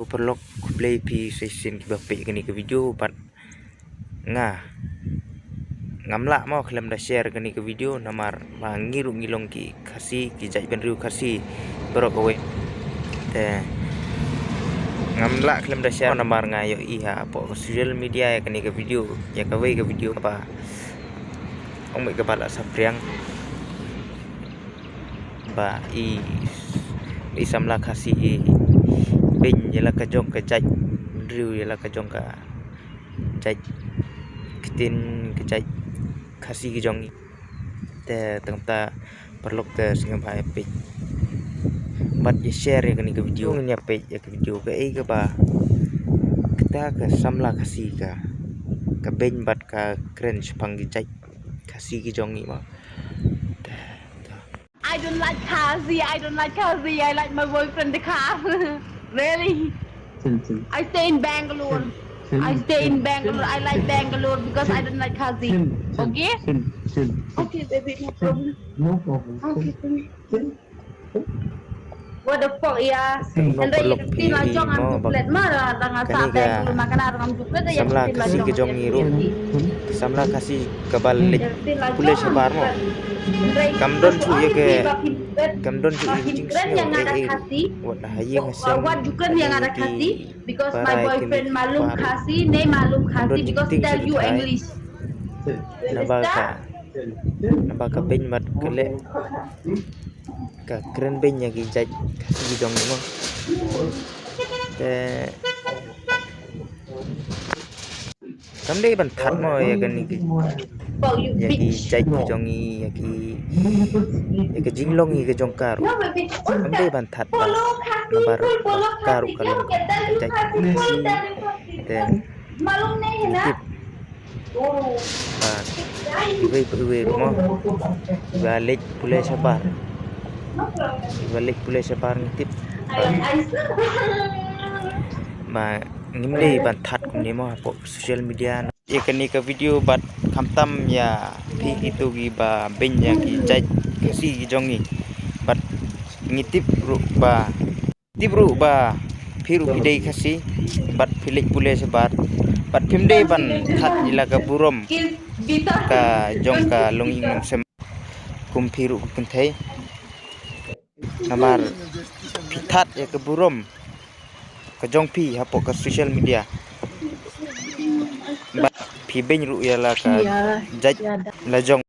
Perlu play pi session ki bape kini ke video pat ngah ngamla mau kelam da share kini ke video namar mangiru ngilong ki kasi ki jai ben riu kasi berok kowe te ngamla kelam da share namar ngayo iha po social media ya kini ke video ya kawe ke video apa ong me kepala sapriang ba i samla kasi bên như là cái dòng cái chạy rìu như là cái dòng cả chạy cái tên cái chạy khasi cái dòng te tengah ta perlu ke singa bahaya page buat ya share ya cái video nya page ya cái video ke ba kita ke samla khasi ka ben bat ka keren sepang cái chạy khasi cái dòng ni mà I don't like Kazi. I like my boyfriend the car. Really? I stay in Bangalore. I like Bangalore because I don't like Kazi. Okay? Okay, baby, no problem. No problem. Okay, what the fuck ya? And then you feel like jong am duplet marah dengan sampai belum makan orang duplet ya. Samla kasi ke jong ngiru. Samla kasi kebalik pulih sebar mo. Kamdon cu ye ke kamdon cu jing yang ada kasi. What Ukraine yang ada kasi because my boyfriend malum kasi, ne malum kasi because tell you English. Nabaka ben mat kele ka keren ben ya ki jaj kasi dong mo te kamde ban that mo ya kan ni ya ki jaj jong ya ki jinglong ni ke jong karu kamde ban that ba nabar karu kalong jaj te Malum ne na. Iwe rumah balik pulih sabar ngitip ma ngimle bantat kumni mo po social media ye kani ka video bat kamtam ya phi itu gi ba benya ki jai kasi gi jongi bat ngitip ru ba phiru idei kasi bat philik pulih sabar pat phimde ban that ila ka burom ka jong ka longing sem kumphiru kunthai namar pithat ya ka burom ka jong phi hapo ka social media ba phi ben ru ya la ka jaj la jong